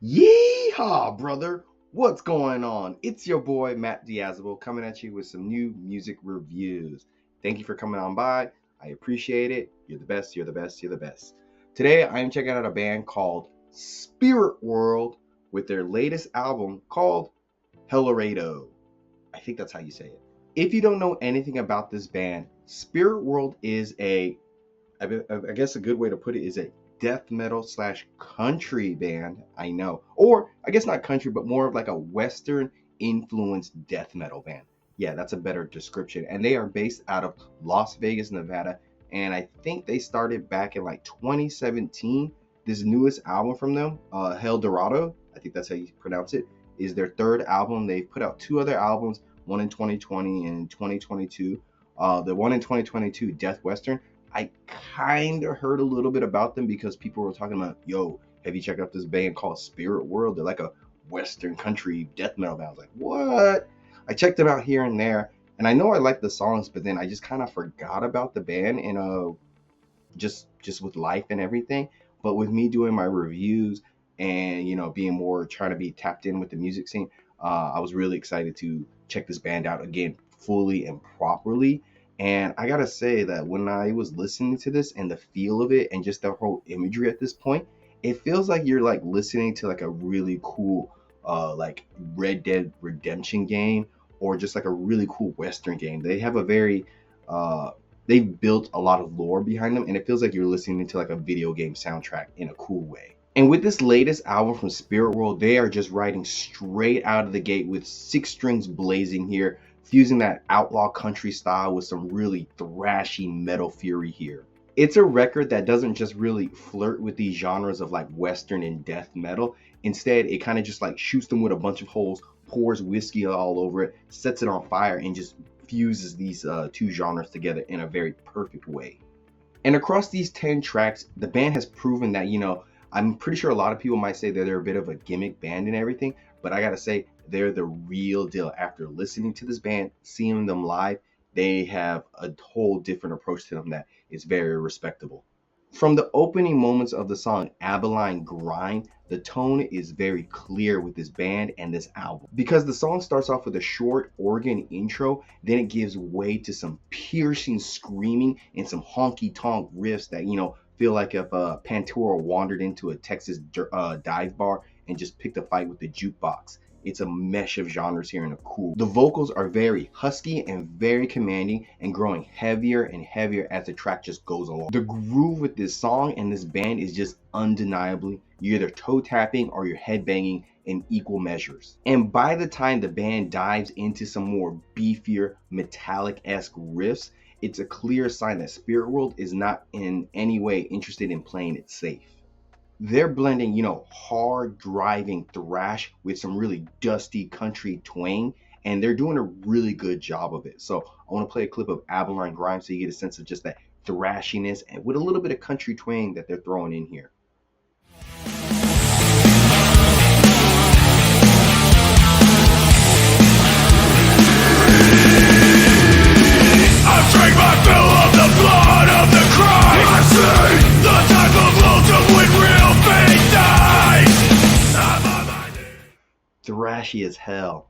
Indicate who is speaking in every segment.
Speaker 1: Yeehaw, brother! What's going on? It's your boy Matt Diazable coming at you with some new music reviews. Thank you for coming on by. I appreciate it. You're the best, you're the best, you're the best. Today I am checking out a band called SpiritWorld with their latest album called Hellorado. I think that's how you say it. If you don't know anything about this band, SpiritWorld is I guess a good way to put it is a death metal / country band. I know, or I guess not country, but more of like a Western influenced death metal band. Yeah, that's a better description. And they are based out of Las Vegas, Nevada. And I think they started back in like 2017. This newest album from them, Hellorado, I think that's how you pronounce it, is their third album. They've put out two other albums, one in 2020 and 2022. The one in 2022, Deathwestern, I kind of heard a little bit about them because people were talking about, yo, have you checked out this band called SpiritWorld? They're like a Western country death metal band. I was like, what? I checked them out here and there, and I know I like the songs, but then I just kind of forgot about the band and just with life and everything. But with me doing my reviews and being more trying to be tapped in with the music scene, I was really excited to check this band out again fully and properly. And I gotta say that when I was listening to this and the feel of it and just the whole imagery at this point, it feels like you're like listening to like a really cool like Red Dead Redemption game, or just like a really cool Western game. They have a very they've built a lot of lore behind them, and it feels like you're listening to like a video game soundtrack in a cool way. And with this latest album from SpiritWorld, they are just riding straight out of the gate with six strings blazing here, fusing that outlaw country style with some really thrashy metal fury here. It's a record that doesn't just really flirt with these genres of like Western and death metal. Instead, it kind of just like shoots them with a bunch of holes, pours whiskey all over it, sets it on fire, and just fuses these two genres together in a very perfect way. And across these 10 tracks, the band has proven that, I'm pretty sure a lot of people might say that they're a bit of a gimmick band and everything, but I gotta say, they're the real deal. After listening to this band, seeing them live, they have a whole different approach to them that is very respectable. From the opening moments of the song Abilene Grind, the tone is very clear with this band and this album. Because the song starts off with a short organ intro, then it gives way to some piercing screaming and some honky-tonk riffs that, feel like if Pantera wandered into a Texas dive bar and just picked a fight with the jukebox. It's a mesh of genres here in a cool. The vocals are very husky and very commanding, and growing heavier and heavier as the track just goes along. The groove with this song and this band is just undeniably, you're either toe tapping or you're headbanging in equal measures. And by the time the band dives into some more beefier, metallic-esque riffs, it's a clear sign that SpiritWorld is not in any way interested in playing it safe. They're blending, hard driving thrash with some really dusty country twang, and they're doing a really good job of it. So I want to play a clip of Abilene Grind so you get a sense of just that thrashiness and with a little bit of country twang that they're throwing in here.
Speaker 2: I drink my fill of the blood of the Christ. I see the type of lonesome with real faith dies.
Speaker 1: Thrashy as hell.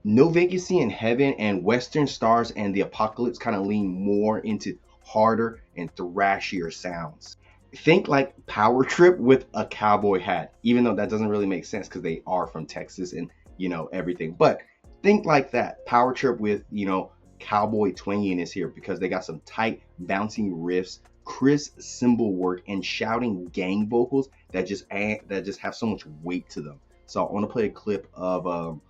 Speaker 1: No Vacancy in Heaven and Western Stars and the Apocalypse kind of lean more into harder and thrashier sounds. Think like Power Trip with a cowboy hat, even though that doesn't really make sense because they are from Texas and everything. But think like that, Power Trip with cowboy twanginess here, because they got some tight bouncing riffs, crisp cymbal work, and shouting gang vocals that just have so much weight to them. So I want to play a clip of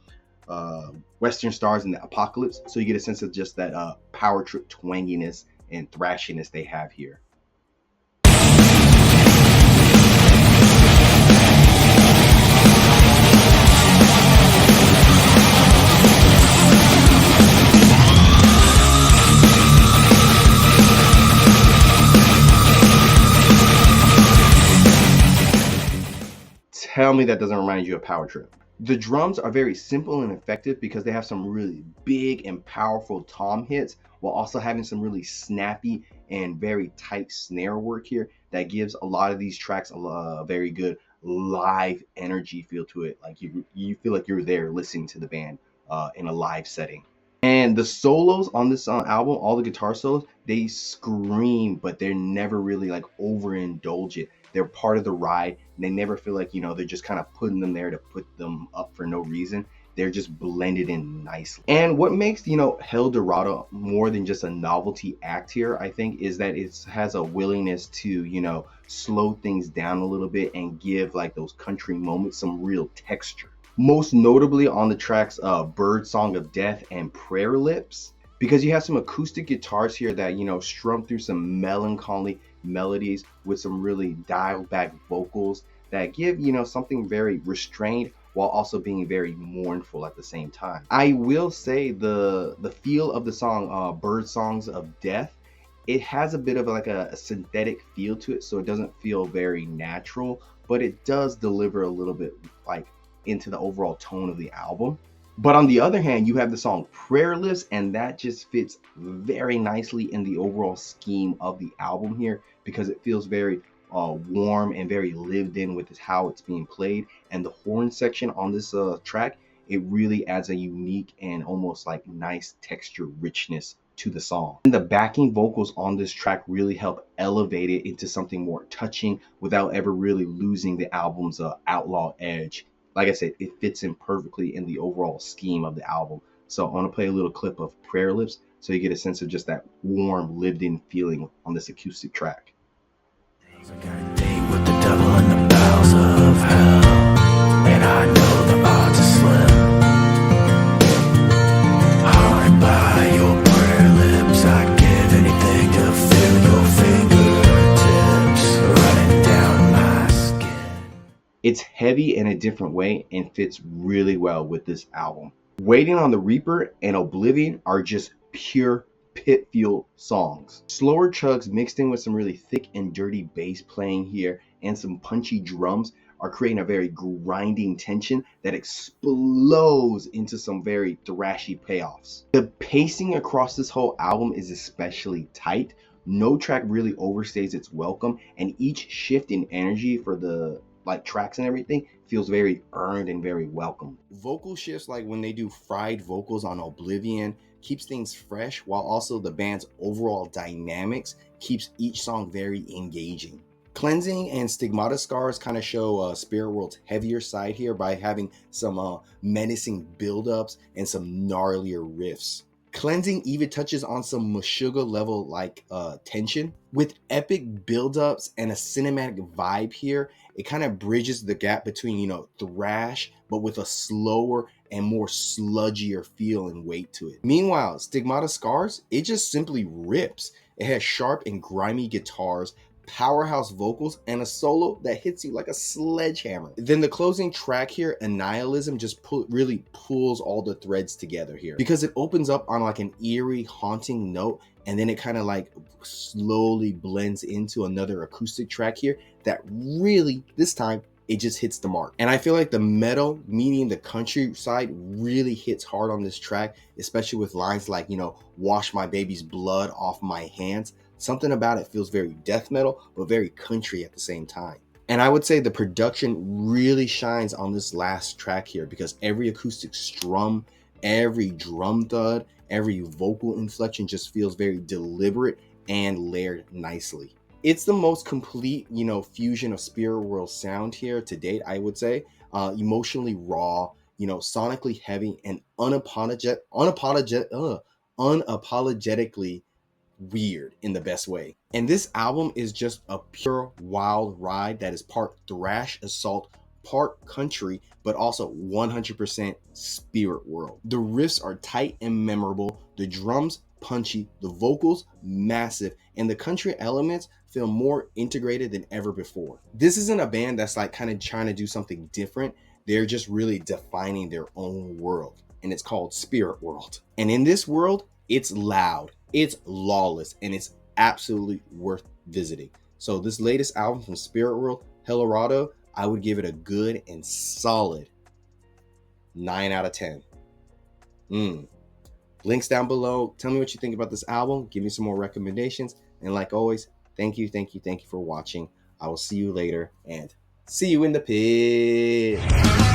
Speaker 1: Western Stars and the Apocalypse so you get a sense of just that Power Trip twanginess and thrashiness they have here. Tell me that doesn't remind you of Power Trip. The drums are very simple and effective because they have some really big and powerful tom hits while also having some really snappy and very tight snare work here that gives a lot of these tracks a very good live energy feel to it. Like you feel like you're there listening to the band in a live setting. And the solos on this album, all the guitar solos, they scream, but they're never really like overindulgent. They're part of the ride. And they never feel like, they're just kind of putting them there to put them up for no reason. They're just blended in nicely. And what makes, Hellorado more than just a novelty act here, I think, is that it has a willingness to, slow things down a little bit and give like those country moments some real texture. Most notably on the tracks Bird Song of Death and Prayer Lips, because you have some acoustic guitars here that, strum through some melancholy melodies with some really dialed back vocals that give, something very restrained while also being very mournful at the same time. I will say the feel of the song Bird Songs of Death, it has a bit of like a synthetic feel to it, so it doesn't feel very natural, but it does deliver a little bit like into the overall tone of the album. But on the other hand, you have the song Prayer Lips, and that just fits very nicely in the overall scheme of the album here, because it feels very warm and very lived in with how it's being played. And the horn section on this track, it really adds a unique and almost like nice texture richness to the song. And the backing vocals on this track really help elevate it into something more touching without ever really losing the album's outlaw edge. Like I said, it fits in perfectly in the overall scheme of the album. So I want to play a little clip of Prayer Lips so you get a sense of just that warm, lived-in feeling on this acoustic track.
Speaker 2: I got a date with the devil in the bowels of hell, and I know the odds are slim. Haunted by your prayer lips, I'd give anything to feel your fingertips running down my skin.
Speaker 1: It's heavy in a different way and fits really well with this album. Waiting on the Reaper and Oblivion are just pure pit fuel songs. Slower chugs mixed in with some really thick and dirty bass playing here and some punchy drums are creating a very grinding tension that explodes into some very thrashy payoffs. The pacing across this whole album is especially tight. No track really overstays its welcome, and each shift in energy for the tracks and everything feels very earned and very welcome. Vocal shifts, like when they do fried vocals on Oblivion, keeps things fresh, while also the band's overall dynamics keeps each song very engaging. Cleansing and Stigmata Scars kind of show SpiritWorld's heavier side here by having some menacing buildups and some gnarlier riffs. Cleansing even touches on some Meshuggah level tension with epic buildups and a cinematic vibe here. It kind of bridges the gap between thrash but with a slower and more sludgier feel and weight to it. Meanwhile, Stigmata Scars, it just simply rips. It has sharp and grimy guitars, powerhouse vocals, and a solo that hits you like a sledgehammer. Then the closing track here, Annihilism, just really pulls all the threads together here, because it opens up on like an eerie, haunting note, and then it kind of like slowly blends into another acoustic track here that really, this time, it just hits the mark. And I feel like the metal, meaning the countryside, really hits hard on this track, especially with lines like, wash my baby's blood off my hands. Something about it feels very death metal, but very country at the same time. And I would say the production really shines on this last track here, because every acoustic strum, every drum thud, every vocal inflection just feels very deliberate and layered nicely. It's the most complete, fusion of SpiritWorld sound here to date, I would say. Emotionally raw, sonically heavy, and unapologetically weird in the best way. And this album is just a pure wild ride that is part thrash assault, part country, but also 100% SpiritWorld. The riffs are tight and memorable, the drums punchy, the vocals massive, and the country elements feel more integrated than ever before. This isn't a band that's like kind of trying to do something different. They're just really defining their own world, and it's called SpiritWorld. And in this world, it's loud, it's lawless, and it's absolutely worth visiting. So this latest album from SpiritWorld, Hellorado, I would give it a good and solid 9 out of 10. Links down below. Tell me what you think about this album. Give me some more recommendations. And like always, thank you for watching. I will see you later, and See you in the pit.